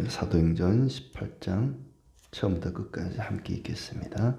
사도행전 18장 처음부터 끝까지 함께 읽겠습니다.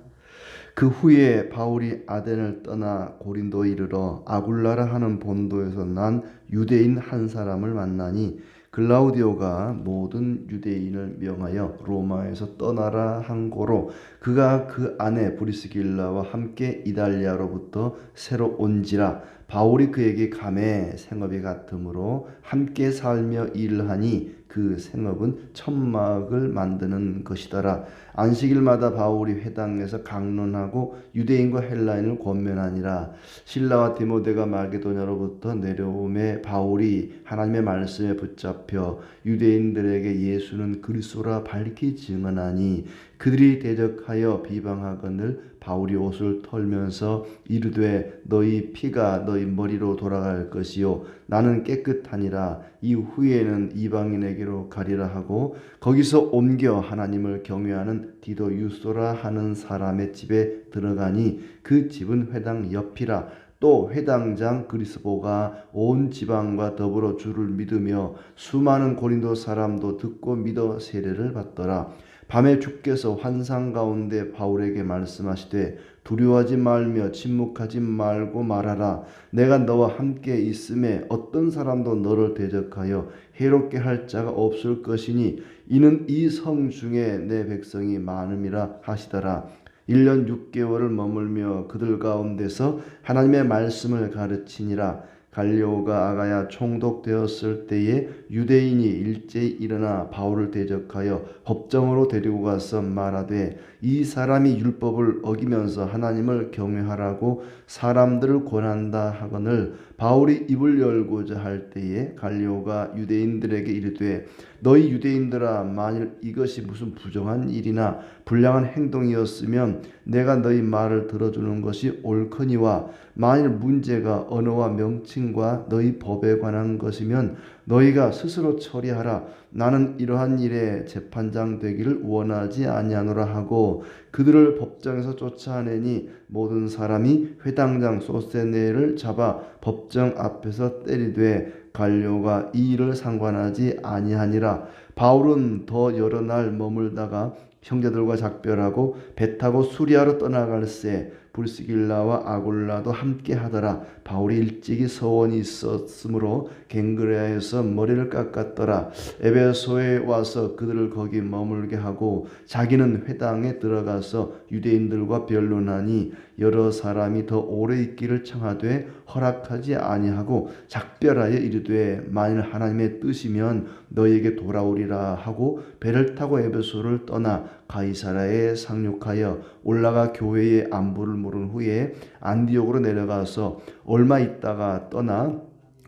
그 후에 바울이 아덴을 떠나 고린도에 이르러 아굴라라 하는 본도에서 난 유대인 한 사람을 만나니 글라우디오가 모든 유대인을 명하여 로마에서 떠나라 한 고로 그가 그 아내 브리스길라와 함께 이달리아로부터 새로 온지라. 바울이 그에게 감에 생업이 같으므로 함께 살며 일을 하니 그 생업은 천막을 만드는 것이더라. 안식일마다 바울이 회당에서 강론하고 유대인과 헬라인을 권면하니라. 실라와 디모데가 마게도냐로부터 내려오매 바울이 하나님의 말씀에 붙잡혀 유대인들에게 예수는 그리스도라 밝히 증언하니 그들이 대적하여 비방하거늘 바울이 옷을 털면서 이르되 너희 피가 너희 머리로 돌아갈 것이요 나는 깨끗하니라. 이후에는 이방인에게로 가리라 하고 거기서 옮겨 하나님을 경외하는 디도 유소라 하는 사람의 집에 들어가니 그 집은 회당 옆이라. 또 회당장 그리스보가 온 지방과 더불어 주를 믿으며 수많은 고린도 사람도 듣고 믿어 세례를 받더라. 밤에 주께서 환상 가운데 바울에게 말씀하시되 두려워하지 말며 침묵하지 말고 말하라. 내가 너와 함께 있음에 어떤 사람도 너를 대적하여 해롭게 할 자가 없을 것이니 이는 이 성 중에 내 백성이 많음이라 하시더라. 1년 6개월을 머물며 그들 가운데서 하나님의 말씀을 가르치니라. 갈리오가 아가야 총독되었을 때에 유대인이 일제히 일어나 바울을 대적하여 법정으로 데리고 가서 말하되 이 사람이 율법을 어기면서 하나님을 경외하라고 사람들을 권한다 하거늘 바울이 입을 열고자 할 때에 갈리오가 유대인들에게 이르되 너희 유대인들아 만일 이것이 무슨 부정한 일이나 불량한 행동이었으면 내가 너희 말을 들어주는 것이 옳거니와 만일 문제가 언어와 명칭과 너희 법에 관한 것이면 너희가 스스로 처리하라. 나는 이러한 일에 재판장 되기를 원하지 아니하노라 하고 그들을 법정에서 쫓아내니 모든 사람이 회당장 소세네를 잡아 법정 앞에서 때리되 갈리오가 이 일을 상관하지 아니하니라. 바울은 더 여러 날 머물다가 형제들과 작별하고 배 타고 수리아로 떠나갈새 브리스길라와 아굴라도 함께 하더라. 바울이 일찍이 서원이 있었으므로 갱그레아에서 머리를 깎았더라. 에베소에 와서 그들을 거기 머물게 하고 자기는 회당에 들어가서 유대인들과 변론하니 여러 사람이 더 오래 있기를 청하되 허락하지 아니하고 작별하여 이르되 만일 하나님의 뜻이면 너희에게 돌아오리라 하고 배를 타고 에베소를 떠나 가이사라에 상륙하여 올라가 교회의 안부를 물은 후에 안디옥으로 내려가서 얼마 있다가 떠나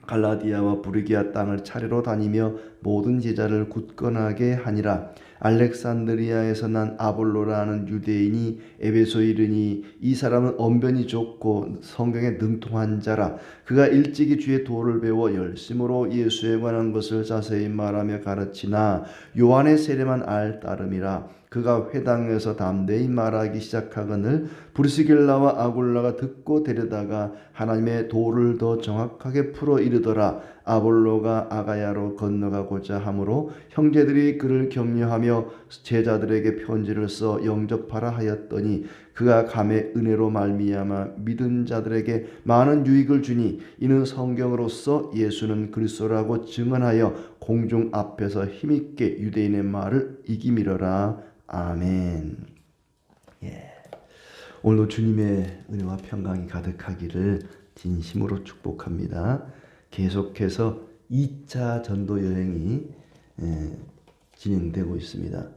갈라디아와 부르기아 땅을 차례로 다니며 모든 제자를 굳건하게 하니라. 알렉산드리아에서 난 아볼로라는 유대인이 에베소에 이르니 이 사람은 언변이 좋고 성경에 능통한 자라. 그가 일찍이 주의 도를 배워 열심으로 예수에 관한 것을 자세히 말하며 가르치나 요한의 세례만 알 따름이라. 그가 회당에서 담대히 말하기 시작하거늘 브리스길라와 아굴라가 듣고 데려다가 하나님의 도를 더 정확하게 풀어 이르더라. 아볼로가 아가야로 건너가고자 하므로 형제들이 그를 격려하며 제자들에게 편지를 써 영접하라 하였더니 그가 감의 은혜로 말미암아 믿은 자들에게 많은 유익을 주니 이는 성경으로서 예수는 그리스도라고 증언하여 공중 앞에서 힘있게 유대인의 말을 이기미러라. 아멘. 예. 오늘도 주님의 은혜와 평강이 가득하기를 진심으로 축복합니다. 계속해서 2차 전도 여행이 진행되고 있습니다.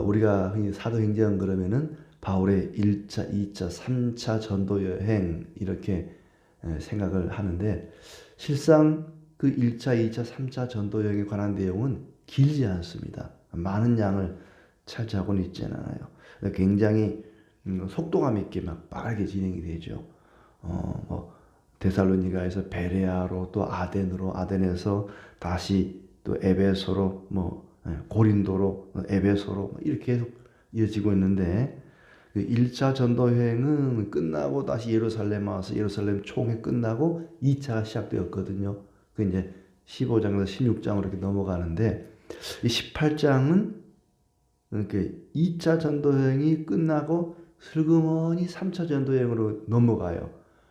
우리가 흔히 사도행전 그러면은 바울의 1차, 2차, 3차 전도 여행 이렇게 생각을 하는데 실상 그 1차, 2차, 3차 전도 여행에 관한 내용은 길지 않습니다. 많은 양을 차지하고는 있지 않아요. 굉장히 속도감 있게 막 빠르게 진행이 되죠. 데살로니가에서 베레아로 또 아덴으로 아덴에서 다시 또 에베소로 고린도로 에베소로 이렇게 계속 이어지고 있는데 1차 전도 여행은 끝나고 다시 예루살렘 와서 예루살렘 총회 끝나고 2차가 시작되었거든요. 그 이제 15장에서 16장으로 이렇게 넘어가는데 이 18장은 이렇게 2차 전도 여행이 끝나고 슬그머니 3차 전도 여행으로 넘어가요.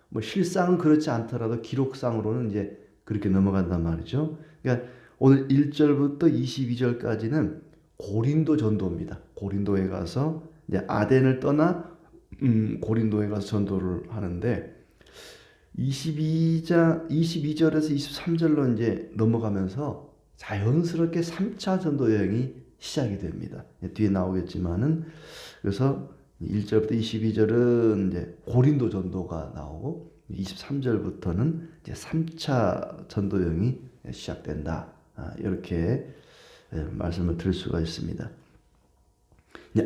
뭐 실상은 그렇지 않더라도 기록상으로는 이제 그렇게 넘어간단 말이죠. 그러니까 오늘 1절부터 22절까지는 고린도 전도입니다. 고린도에 가서 이제 아덴을 떠나 고린도에 가서 전도를 하는데 22절에서 23절로 이제 넘어가면서 자연스럽게 3차 전도 여행이 시작이 됩니다. 뒤에 나오겠지만은 그래서 1절부터 22절은 이제 고린도 전도가 나오고 23절부터는 이제 3차 전도 여행이 시작된다. 이렇게 말씀을 드릴 수가 있습니다.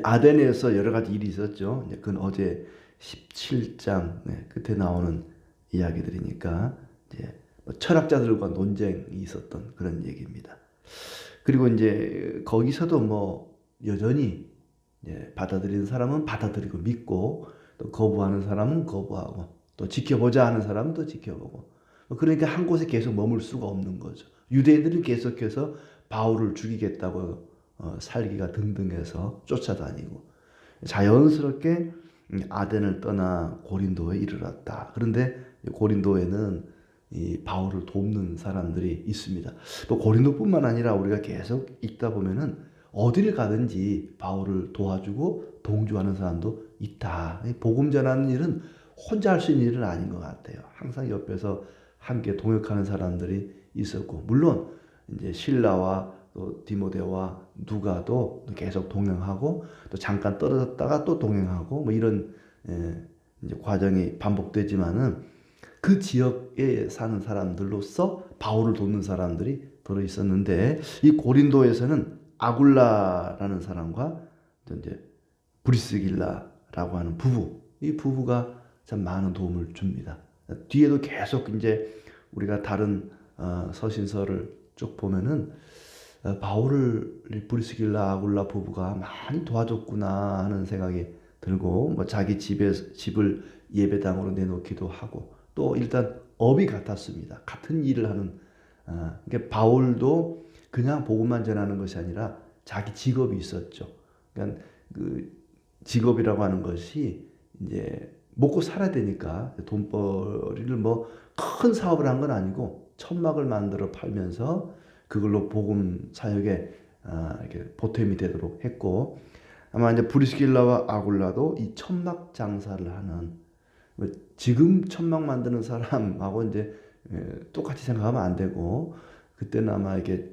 아덴에서 여러 가지 일이 있었죠. 그건 어제 17장 끝에 나오는 이야기들이니까 이제 철학자들과 논쟁이 있었던 그런 얘기입니다. 그리고 이제 거기서도 뭐 여전히 받아들이는 사람은 받아들이고 믿고 또 거부하는 사람은 거부하고 또 지켜보자 하는 사람은 또 지켜보고 그러니까 한 곳에 계속 머물 수가 없는 거죠. 유대인들은 계속해서 바울을 죽이겠다고 살기가 등등해서 쫓아다니고 자연스럽게 아덴을 떠나 고린도에 이르렀다. 그런데 고린도에는 이 바울을 돕는 사람들이 있습니다. 또 고린도뿐만 아니라 우리가 계속 읽다 보면은 어디를 가든지 바울을 도와주고 동조하는 사람도 있다. 복음 전하는 일은 혼자 할 수 있는 일은 아닌 것 같아요. 항상 옆에서 함께 동역하는 사람들이 있었고, 물론 이제 실라와 또 디모데와 누가도 계속 동행하고 또 잠깐 떨어졌다가 또 동행하고 뭐 이런 이제 과정이 반복되지만은 그 지역에 사는 사람들로서 바울을 돕는 사람들이 들어 있었는데 이 고린도에서는 아굴라라는 사람과 이제 브리스길라라고 하는 부부, 이 부부가 참 많은 도움을 줍니다. 뒤에도 계속 이제 우리가 다른 서신서를 쭉 보면은 바울을 브리스길라 아굴라 부부가 많이 도와줬구나 하는 생각이 들고 뭐 자기 집을 예배당으로 내놓기도 하고 또 일단 업이 같았습니다. 같은 일을 하는 그러니까 바울도 그냥 복음만 전하는 것이 아니라 자기 직업이 있었죠. 그러니까 그 직업이라고 하는 것이 이제 먹고 살아야 되니까 돈벌이를 뭐 큰 사업을 한 건 아니고 천막을 만들어 팔면서 그걸로 복음 사역에 이렇게 보탬이 되도록 했고 아마 이제 브리스길라와 아굴라도 이 천막 장사를 하는 지금 천막 만드는 사람하고 이제 똑같이 생각하면 안 되고 그때는 아마 이게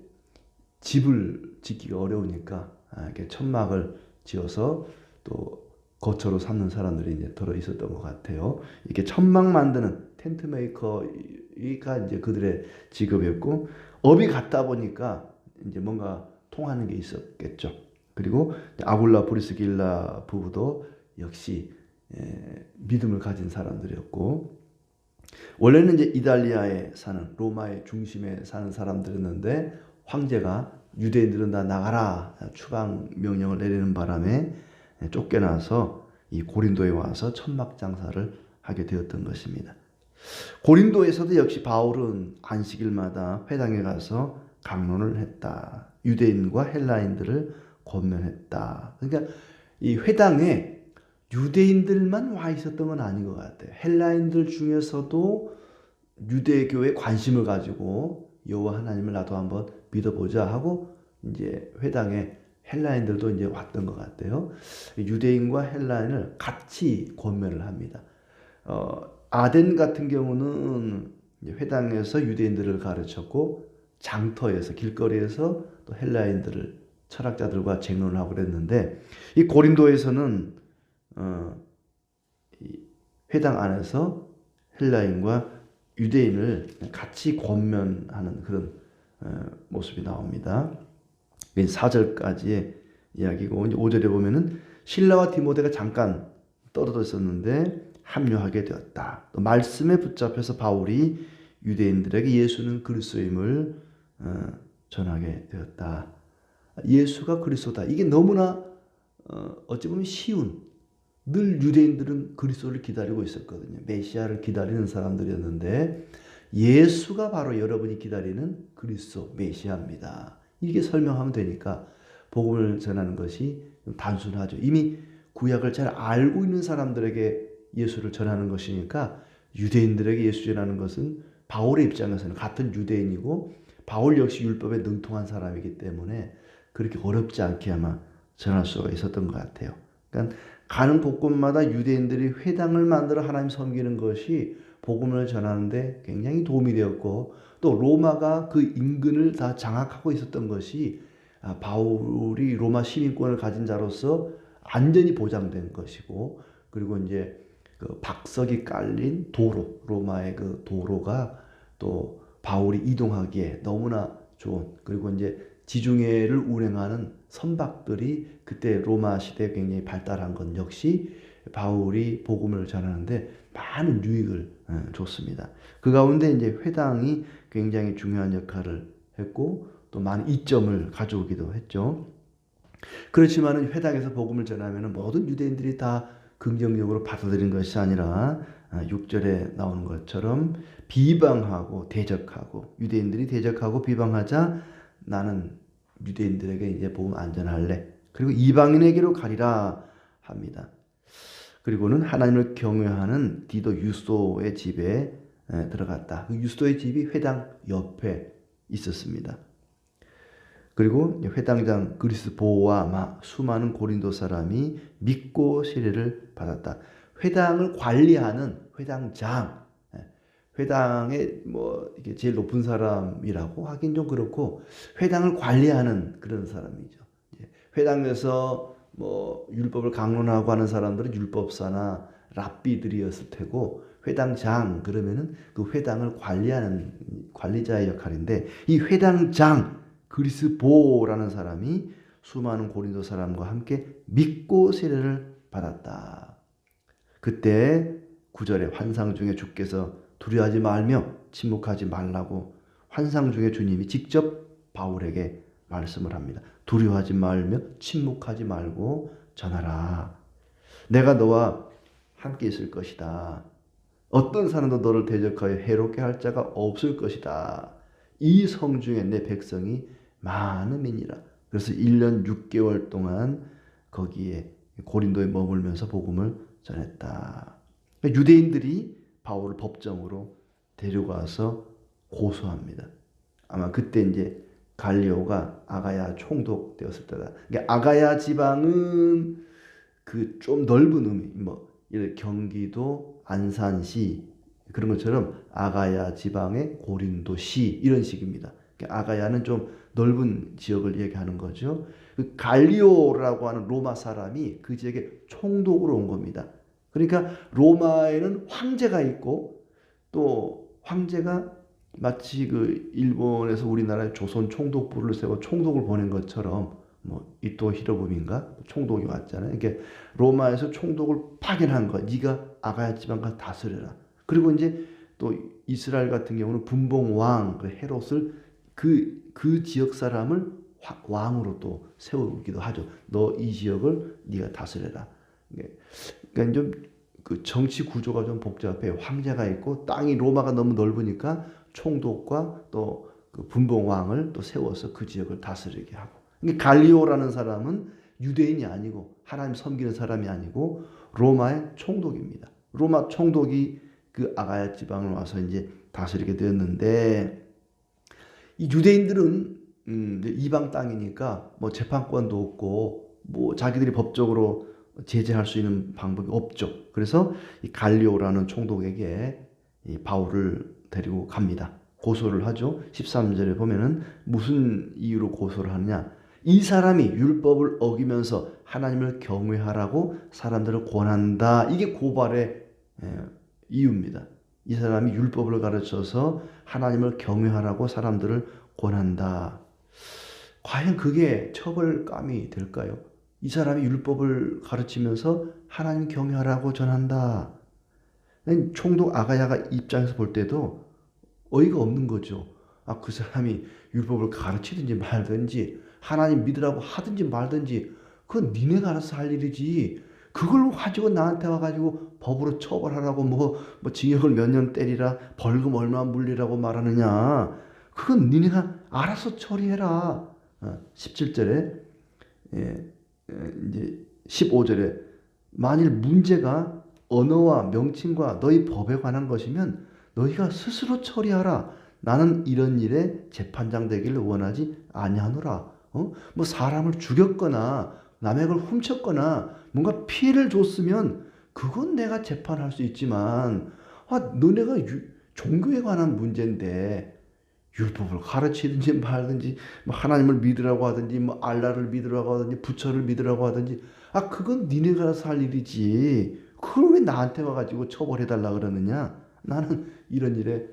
집을 짓기가 어려우니까 이렇게 천막을 지어서 또 거처로 삼는 사람들이 이제 들어 있었던 것 같아요. 이렇게 천막 만드는 텐트 메이커가 이제 그들의 직업이었고 업이 같다 보니까 이제 뭔가 통하는 게 있었겠죠. 그리고 아굴라 브리스길라 부부도 역시 믿음을 가진 사람들이었고 원래는 이제 이탈리아에 사는 로마의 중심에 사는 사람들이었는데 황제가 유대인들은 다 나가라 추방 명령을 내리는 바람에 쫓겨나서 이 고린도에 와서 천막 장사를 하게 되었던 것입니다. 고린도에서도 역시 바울은 안식일마다 회당에 가서 강론을 했다. 유대인과 헬라인들을 권면했다. 그러니까 이 회당에 유대인들만 와 있었던 건 아닌 것 같아요. 헬라인들 중에서도 유대교에 관심을 가지고 여호와 하나님을 나도 한번 믿어보자 하고 이제 회당에 헬라인들도 이제 왔던 것 같아요. 유대인과 헬라인을 같이 권면을 합니다. 아덴 같은 경우는 회당에서 유대인들을 가르쳤고 장터에서 길거리에서 또 헬라인들을 철학자들과 쟁론을 하고 그랬는데 이 고린도에서는 이 회당 안에서 헬라인과 유대인을 같이 권면하는 그런 모습이 나옵니다. 4절까지의 이야기고 이제 5절에 보면은 실라와 디모데가 잠깐 떨어져 있었는데 합류하게 되었다. 또 말씀에 붙잡혀서 바울이 유대인들에게 예수는 그리스도임을 전하게 되었다. 예수가 그리스도다. 이게 너무나 어찌 보면 쉬운 늘 유대인들은 그리스도를 기다리고 있었거든요. 메시아를 기다리는 사람들이었는데 예수가 바로 여러분이 기다리는 그리스도 메시아입니다. 이게 설명하면 되니까 복음을 전하는 것이 단순하죠. 이미 구약을 잘 알고 있는 사람들에게 예수를 전하는 것이니까 유대인들에게 예수 전하는 것은 바울의 입장에서는 같은 유대인이고 바울 역시 율법에 능통한 사람이기 때문에 그렇게 어렵지 않게 아마 전할 수가 있었던 것 같아요. 그러니까 가는 곳곳마다 유대인들이 회당을 만들어 하나님 섬기는 것이 복음을 전하는데 굉장히 도움이 되었고 또 로마가 그 인근을 다 장악하고 있었던 것이 바울이 로마 시민권을 가진 자로서 안전이 보장된 것이고 그리고 이제 그 박석이 깔린 도로 로마의 그 도로가 또 바울이 이동하기에 너무나 좋은 그리고 이제 지중해를 운행하는 선박들이 그때 로마 시대에 굉장히 발달한 것 역시 바울이 복음을 전하는데 많은 유익을 줬습니다. 그 가운데 이제 회당이 굉장히 중요한 역할을 했고 또 많은 이점을 가져오기도 했죠. 그렇지만 회당에서 복음을 전하면 모든 유대인들이 다 긍정적으로 받아들인 것이 아니라 6절에 나오는 것처럼 비방하고 대적하고 유대인들이 대적하고 비방하자 나는 유대인들에게 이제 복음 안 전할래. 그리고 이방인에게로 가리라 합니다. 그리고는 하나님을 경외하는 디도 유스도의 집에 들어갔다. 그 유스도의 집이 회당 옆에 있었습니다. 그리고 회당장 그리스보와 수많은 고린도 사람이 믿고 세례를 받았다. 회당을 관리하는 회당장, 회당의 뭐 이게 제일 높은 사람이라고 하긴 좀 그렇고 회당을 관리하는 그런 사람이죠. 회당에서 뭐 율법을 강론하고 하는 사람들은 율법사나 랍비들이었을 테고 회당장 그러면은 그 회당을 관리하는 관리자의 역할인데 이 회당장 그리스보라는 사람이 수많은 고린도 사람과 함께 믿고 세례를 받았다. 그때 9절에 환상 중에 주께서 두려워하지 말며 침묵하지 말라고 환상 중에 주님이 직접 바울에게 말씀을 합니다. 두려워하지 말며 침묵하지 말고 전하라. 내가 너와 함께 있을 것이다. 어떤 사람도 너를 대적하여 해롭게 할 자가 없을 것이다. 이 성중에 내 백성이 많음이니라. 그래서 1년 6개월 동안 거기에 고린도에 머물면서 복음을 전했다. 유대인들이 바울을 법정으로 데려가서 고소합니다. 아마 그때 이제 갈리오가 아가야 총독되었을 때다. 그러니까 아가야 지방은 그 좀 넓은 의미, 뭐 경기도 안산시 그런 것처럼 아가야 지방의 고린도시 이런 식입니다. 그러니까 아가야는 좀 넓은 지역을 얘기하는 거죠. 그 갈리오라고 하는 로마 사람이 그 지역에 총독으로 온 겁니다. 그러니까 로마에는 황제가 있고 또 황제가 마치 그 일본에서 우리나라의 조선 총독부를 세워 총독을 보낸 것처럼 뭐 이토 히로부미인가 총독이 왔잖아요. 이게 로마에서 총독을 파견한 거. 네가 아가야 지방을 다스려라. 그리고 이제 또 이스라엘 같은 경우는 분봉왕 그 헤롯을 그 지역 사람을 왕으로 또 세우기도 하죠. 너 이 지역을 네가 다스려라. 그러니까 좀 그 정치 구조가 좀 복잡해요. 황제가 있고 땅이 로마가 너무 넓으니까 총독과 또 그 분봉왕을 또 세워서 그 지역을 다스리게 하고. 갈리오라는 사람은 유대인이 아니고 하나님 섬기는 사람이 아니고 로마의 총독입니다. 로마 총독이 그 아가야 지방을 와서 이제 다스리게 되었는데 이 유대인들은 이방 땅이니까 뭐 재판권도 없고 뭐 자기들이 법적으로 제재할 수 있는 방법이 없죠. 그래서 이 갈리오라는 총독에게 이 바울을 데리고 갑니다. 고소를 하죠. 13절에 보면은 무슨 이유로 고소를 하느냐? 이 사람이 율법을 어기면서 하나님을 경외하라고 사람들을 권한다. 이게 고발의 이유입니다. 이 사람이 율법을 가르쳐서 하나님을 경외하라고 사람들을 권한다. 과연 그게 처벌감이 될까요? 이 사람이 율법을 가르치면서 하나님 경외하라고 전한다. 총독 아가야가 입장에서 볼 때도 어이가 없는 거죠. 그 사람이 율법을 가르치든지 말든지 하나님 믿으라고 하든지 말든지 그건 니네가 알아서 할 일이지. 그걸 가지고 나한테 와가지고 법으로 처벌하라고 뭐 징역을 몇 년 때리라 벌금 얼마 물리라고 말하느냐. 그건 니네가 알아서 처리해라. 17절에 이제 15절에 만일 문제가 언어와 명칭과 너희 법에 관한 것이면 너희가 스스로 처리하라. 나는 이런 일에 재판장 되기를 원하지 아니하노라. 뭐 사람을 죽였거나 남의 걸 훔쳤거나 뭔가 피해를 줬으면 그건 내가 재판할 수 있지만 너네가 종교에 관한 문제인데 율법을 가르치든지 말든지 뭐 하나님을 믿으라고 하든지 뭐 알라를 믿으라고 하든지 부처를 믿으라고 하든지 그건 니네가 알아서 할 일이지. 그걸 왜 나한테 와가지고 처벌해달라 그러느냐. 나는 이런 일에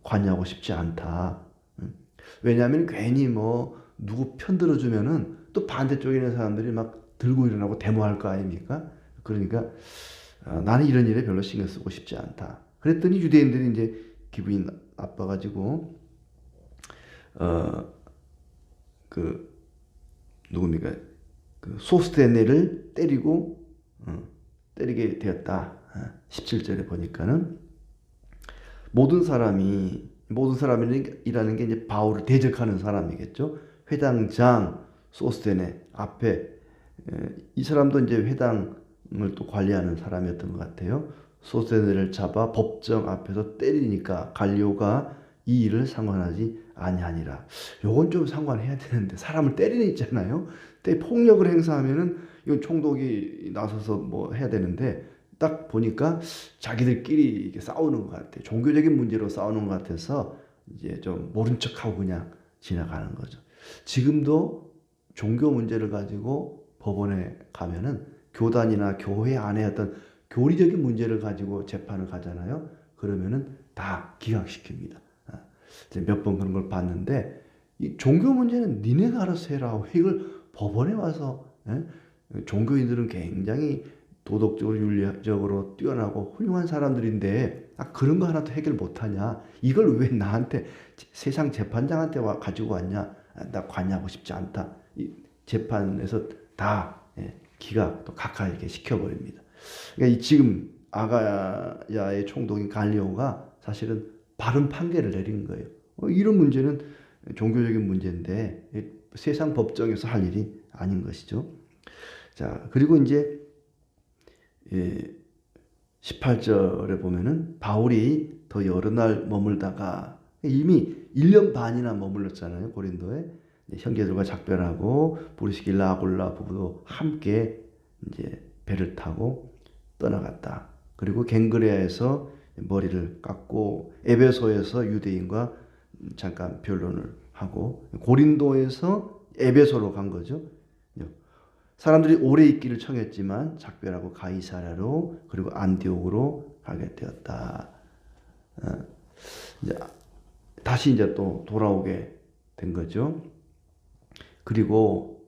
관여하고 싶지 않다. 왜냐하면 괜히 뭐 누구 편들어주면은 또 반대쪽에 있는 사람들이 막 들고 일어나고 데모할 거 아닙니까? 그러니까 나는 이런 일에 별로 신경 쓰고 싶지 않다. 그랬더니 유대인들이 이제 기분이 나빠가지고 누굽니까? 그 소스테네를 때리게 되었다. 17절에 보니까는 모든 사람이라는 게 이제 바울을 대적하는 사람이겠죠. 회당장 소스테네 앞에 이 사람도 이제 회당을 또 관리하는 사람이었던 것 같아요. 소스테네를 잡아 법정 앞에서 때리니까 갈리오가 이 일을 상관하지 아니하니라. 요건 좀 상관해야 되는데 사람을 때리는 있잖아요. 폭력을 행사하면은 이건 총독이 나서서 뭐 해야 되는데 딱 보니까 자기들끼리 이렇게 싸우는 것 같아요. 종교적인 문제로 싸우는 것 같아서 이제 좀 모른 척하고 그냥 지나가는 거죠. 지금도 종교 문제를 가지고 법원에 가면은 교단이나 교회 안에 어떤 교리적인 문제를 가지고 재판을 가잖아요. 그러면은 다 기각시킵니다. 몇 번 그런 걸 봤는데 이 종교 문제는 니네가 알아서 해라. 왜 이걸 법원에 와서 종교인들은 굉장히 도덕적으로 윤리적으로 뛰어나고 훌륭한 사람들인데 그런 거 하나도 해결 못하냐. 이걸 왜 나한테 세상 재판장한테 가지고 왔냐. 나 관여하고 싶지 않다. 이 재판에서 다 기각 또 각하에게 시켜버립니다. 그러니까 지금 아가야의 총독인 갈리오가 사실은 바른 판결을 내린 거예요. 이런 문제는 종교적인 문제인데 세상 법정에서 할 일이 아닌 것이죠. 자, 그리고 이제 18절에 보면은 바울이 더 여러 날 머물다가 이미 1년 반이나 머물렀잖아요. 고린도에. 형제들과 작별하고 브리스길라 아굴라 부부도 함께 이제 배를 타고 떠나갔다. 그리고 갱그레아에서 머리를 깎고 에베소에서 유대인과 잠깐 변론을 하고 고린도에서 에베소로 간 거죠. 사람들이 오래 있기를 청했지만 작별하고 가이사랴로 그리고 안디옥으로 가게 되었다. 이제 다시 이제 또 돌아오게 된 거죠. 그리고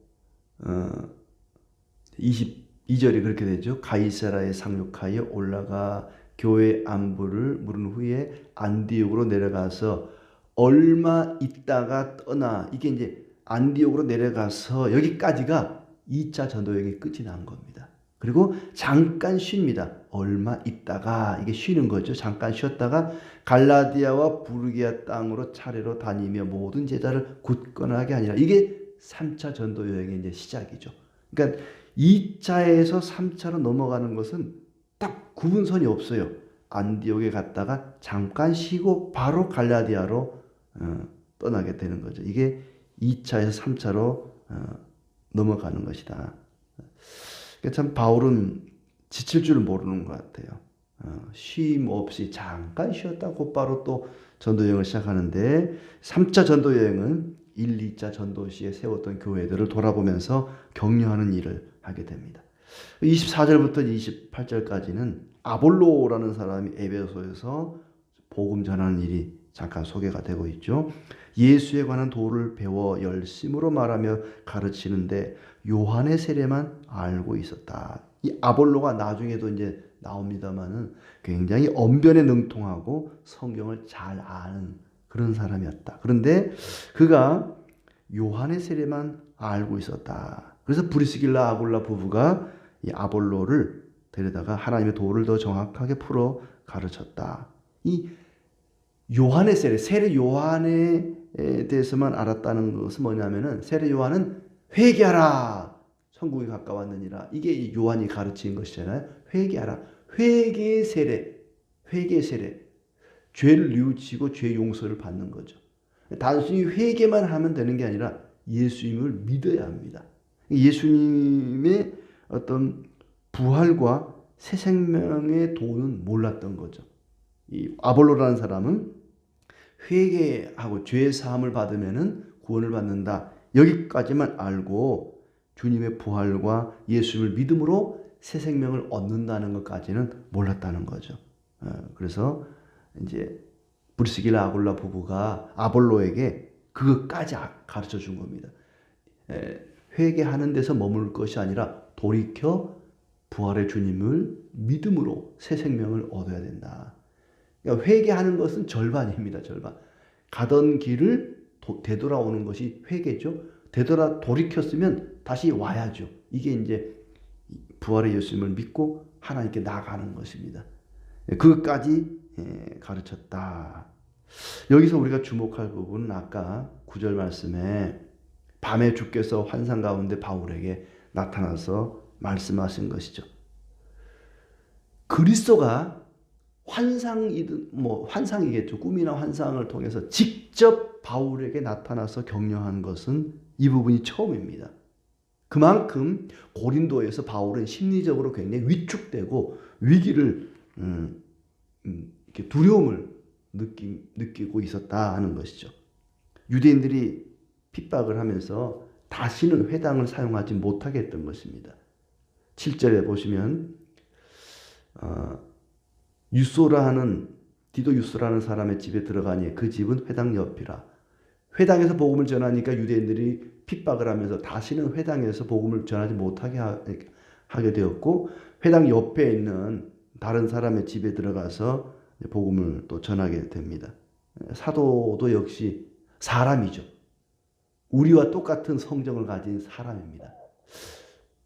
22절이 그렇게 되죠. 가이사랴에 상륙하여 올라가 교회 안부를 물은 후에 안디옥으로 내려가서 얼마 있다가 떠나. 이게 이제 안디옥으로 내려가서 여기까지가 2차 전도 여행이 끝이 난 겁니다. 그리고 잠깐 쉽니다. 얼마 있다가 이게 쉬는 거죠. 잠깐 쉬었다가 갈라디아와 부르기아 땅으로 차례로 다니며 모든 제자를 굳건하게 하니라. 이게 3차 전도 여행의 이제 시작이죠. 그러니까 2차에서 3차로 넘어가는 것은 딱 구분선이 없어요. 안디옥에 갔다가 잠깐 쉬고 바로 갈라디아로 떠나게 되는 거죠. 이게 2차에서 3차로 넘어가는 것이다. 그러니까 참 바울은 지칠 줄 모르는 것 같아요. 쉼 없이 잠깐 쉬었다 곧바로 또 전도여행을 시작하는데 3차 전도여행은 1, 2차 전도 시에 세웠던 교회들을 돌아보면서 격려하는 일을 하게 됩니다. 24절부터 28절까지는 아볼로라는 사람이 에베소에서 복음 전하는 일이 잠깐 소개가 되고 있죠. 예수에 관한 도를 배워 열심으로 말하며 가르치는데 요한의 세례만 알고 있었다. 이 아볼로가 나중에도 이제 나옵니다만은 굉장히 언변에 능통하고 성경을 잘 아는 그런 사람이었다. 그런데 그가 요한의 세례만 알고 있었다. 그래서 브리스길라 아굴라 부부가 이 아볼로를 데려다가 하나님의 도를 더 정확하게 풀어 가르쳤다. 이 요한의 세례 요한의 대해서만 알았다는 것은 뭐냐면은 세례 요한은 회개하라, 천국이 가까웠느니라, 이게 요한이 가르친 것이잖아요. 회개하라, 회개 세례, 회개 세례, 죄를 뉘우치고 죄 용서를 받는 거죠. 단순히 회개만 하면 되는 게 아니라 예수님을 믿어야 합니다. 예수님의 어떤 부활과 새 생명의 도는 몰랐던 거죠. 이 아볼로라는 사람은 회개하고 죄 사함을 받으면은 구원을 받는다, 여기까지만 알고 주님의 부활과 예수님을 믿음으로 새 생명을 얻는다는 것까지는 몰랐다는 거죠. 그래서 이제 브리스길라 아굴라 부부가 아볼로에게 그것까지 가르쳐 준 겁니다. 회개하는 데서 머물 것이 아니라 돌이켜 부활의 주님을 믿음으로 새 생명을 얻어야 된다. 그러니까 회개하는 것은 절반입니다. 절반. 가던 길을 되돌아오는 것이 회개죠. 돌이켰으면 다시 와야죠. 이게 이제 부활의 예수님을 믿고 하나님께 나아가는 것입니다. 그것까지 가르쳤다. 여기서 우리가 주목할 부분은 아까 9절 말씀에 밤에 주께서 환상 가운데 바울에게 나타나서 말씀하신 것이죠. 그리스도가 환상이든 환상이겠죠. 꿈이나 환상을 통해서 직접 바울에게 나타나서 격려한 것은 이 부분이 처음입니다. 그만큼 고린도에서 바울은 심리적으로 굉장히 위축되고 위기를 두려움을 느끼고 있었다 하는 것이죠. 유대인들이 핍박을 하면서 다시는 회당을 사용하지 못하게 했던 것입니다. 7절에 보시면 디도 유소라는 사람의 집에 들어가니 그 집은 회당 옆이라. 회당에서 복음을 전하니까 유대인들이 핍박을 하면서 다시는 회당에서 복음을 전하지 못하게 하게 되었고, 회당 옆에 있는 다른 사람의 집에 들어가서 복음을 또 전하게 됩니다. 사도도 역시 사람이죠. 우리와 똑같은 성정을 가진 사람입니다.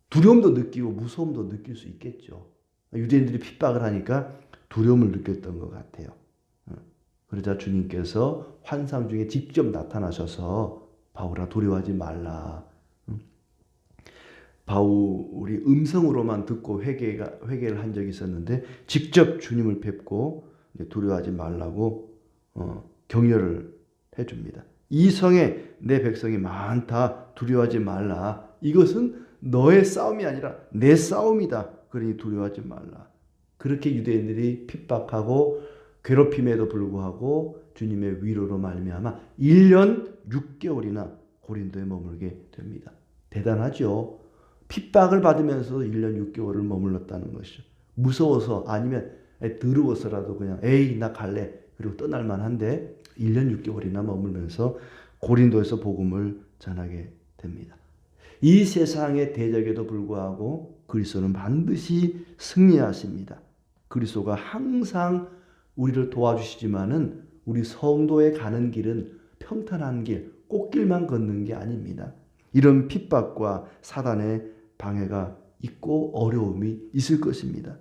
두려움도 느끼고 무서움도 느낄 수 있겠죠. 유대인들이 핍박을 하니까 두려움을 느꼈던 것 같아요. 그러자 주님께서 환상 중에 직접 나타나셔서 바울아 두려워하지 말라. 바울이 음성으로만 듣고 회개를 한 적이 있었는데 직접 주님을 뵙고 두려워하지 말라고 격려를 해줍니다. 이 성에 내 백성이 많다, 두려워하지 말라. 이것은 너의 싸움이 아니라 내 싸움이다. 그러니 두려워하지 말라. 그렇게 유대인들이 핍박하고 괴롭힘에도 불구하고 주님의 위로로 말미암아 1년 6개월이나 고린도에 머물게 됩니다. 대단하죠. 핍박을 받으면서 1년 6개월을 머물렀다는 것이죠. 무서워서 아니면 더러워서라도 그냥 에이 나 갈래 그리고 떠날 만한데 1년 6개월이나 머물면서 고린도에서 복음을 전하게 됩니다. 이 세상의 대적에도 불구하고 그리스도는 반드시 승리하십니다. 그리스도가 항상 우리를 도와주시지만은 우리 성도의 가는 길은 평탄한 길, 꽃길만 걷는 게 아닙니다. 이런 핍박과 사단의 방해가 있고 어려움이 있을 것입니다.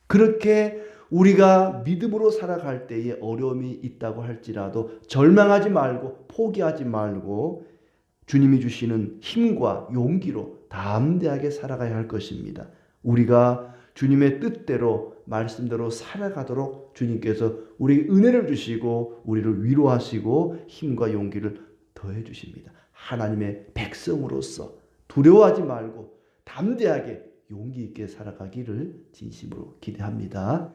그렇게 우리가 믿음으로 살아갈 때에 어려움이 있다고 할지라도 절망하지 말고 포기하지 말고 주님이 주시는 힘과 용기로 담대하게 살아가야 할 것입니다. 우리가 주님의 뜻대로 말씀대로 살아가도록 주님께서 우리에게 은혜를 주시고 우리를 위로하시고 힘과 용기를 더해 주십니다. 하나님의 백성으로서 두려워하지 말고 담대하게 용기 있게 살아가기를 진심으로 기대합니다.